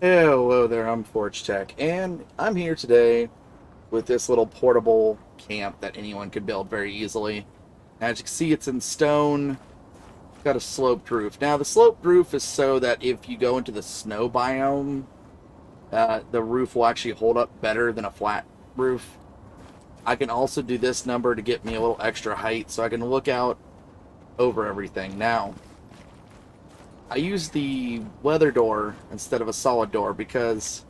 Hello there, I'm Forge Tech, and I'm here today with this little portable camp that anyone could build very easily. As you can see, it's in stone, got a sloped roof. Now, the sloped roof is so that if you go into the snow biome, the roof will actually hold up better than a flat roof. I can also do this number to get me a little extra height so I can look out over everything. Now, I use the weather door instead of a solid door because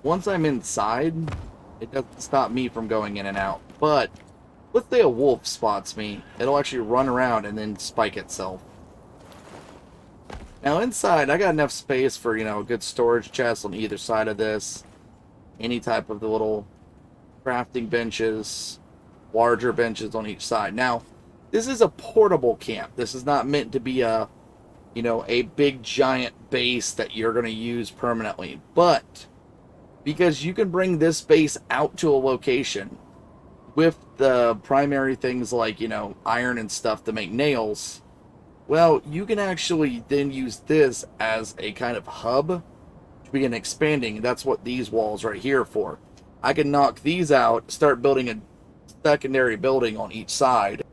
once I'm inside, it doesn't stop me from going in and out. But let's say a wolf spots me, it'll actually run around and then spike itself. Now inside, I got enough space for, a good storage chest on either side of this. Any type of the little crafting benches, larger benches on each side. Now, this is a portable camp. This is not meant to be a big giant base that you're going to use permanently. But because you can bring this base out to a location with the primary things like, iron and stuff to make nails, well, you can actually then use this as a kind of hub to begin expanding. That's what these walls right here are for. I can knock these out, start building a secondary building on each side,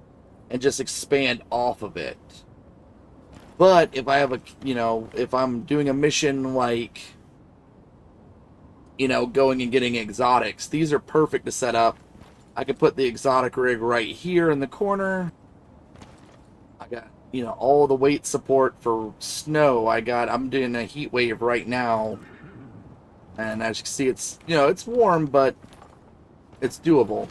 and just expand off of it. But if I have if I'm doing a mission like, going and getting exotics, these are perfect to set up. I could put the exotic rig right here in the corner. I got, all the weight support for snow. I'm doing a heat wave right now. And as you can see, it's warm, but it's doable.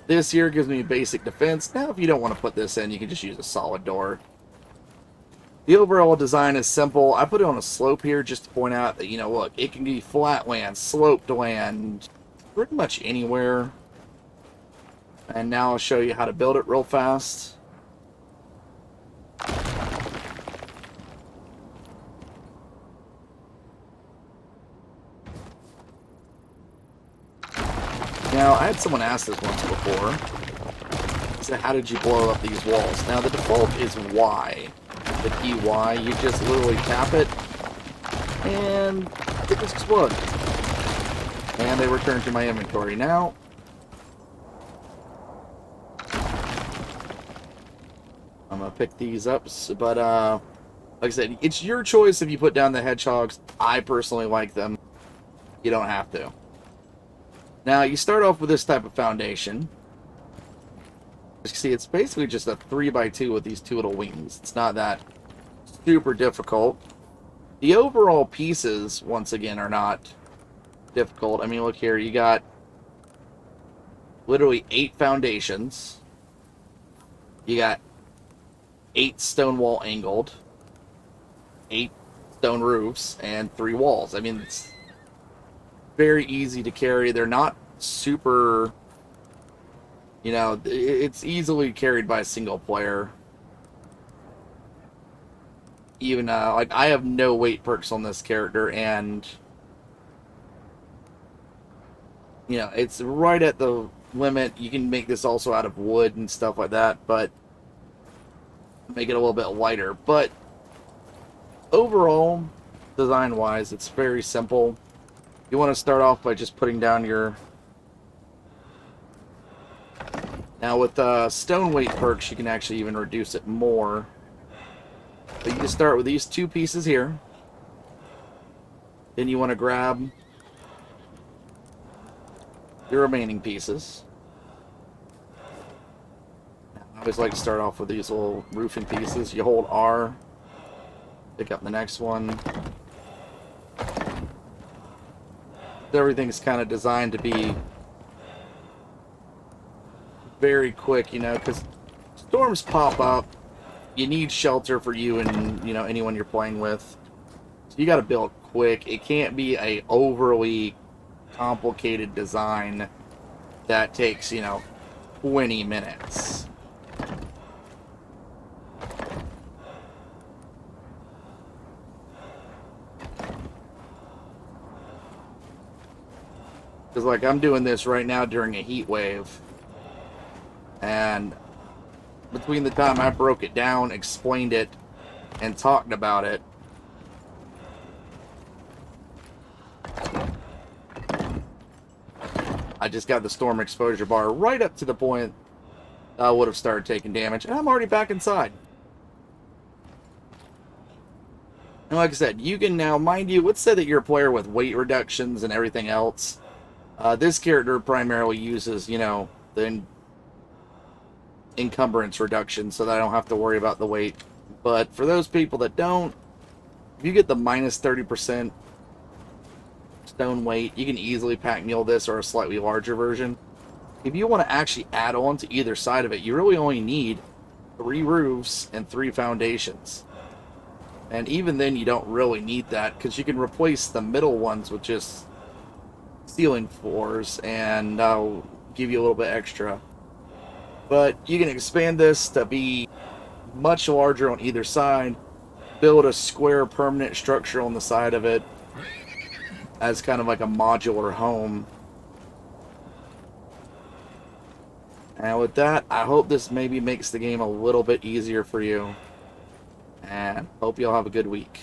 This here gives me basic defense. Now, if you don't want to put this in, you can just use a solid door. The overall design is simple. I put it on a slope here just to point out that, look, it can be flat land, sloped land, pretty much anywhere. And now I'll show you how to build it real fast. Now, I had someone ask this once before. He said, how did you blow up these walls? Now, the default is Y. The key Y, you just literally tap it, and it just explodes. And they return to my inventory. Now, I'm going to pick these up, but like I said, it's your choice if you put down the hedgehogs. I personally like them. You don't have to. Now, you start off with this type of foundation. As you can see, it's basically just a 3x2 with these two little wings. It's not that super difficult. The overall pieces, once again, are not difficult. I mean, look here. You got literally 8 foundations. You got 8 stone wall angled, 8 stone roofs, and 3 walls. I mean, it's very easy to carry. They're not super... it's easily carried by a single player. Even, like, I have no weight perks on this character, and, it's right at the limit. You can make this also out of wood and stuff like that, but make it a little bit lighter. But overall, design-wise, it's very simple. You want to start off by just putting down your... Now, with stone weight perks, you can actually even reduce it more. But you just start with these 2 pieces here. Then you want to grab your remaining pieces. I always like to start off with these little roofing pieces. You hold R, pick up the next one. Everything's kind of designed to be very quick, because storms pop up. You need shelter for you and, anyone you're playing with. So you got to build quick. It can't be a overly complicated design that takes, 20 minutes. Because, like, I'm doing this right now during a heat wave. And between the time I broke it down, explained it, and talked about it, I just got the storm exposure bar right up to the point I would have started taking damage, and I'm already back inside. And like I said, you can now, mind you, let's say that you're a player with weight reductions and everything else. This character primarily uses, you know, the encumbrance reduction so that I don't have to worry about the weight. But for those people that don't, if you get the minus 30% stone weight, you can easily pack mule this or a slightly larger version. If you want to actually add on to either side of it, you really only need 3 roofs and 3 foundations. And even then, you don't really need that because you can replace the middle ones with just ceiling floors, and that'll give you a little bit extra. But you can expand this to be much larger on either side, build a square permanent structure on the side of it as kind of like a modular home. And with that, I hope this maybe makes the game a little bit easier for you. And hope you all have a good week.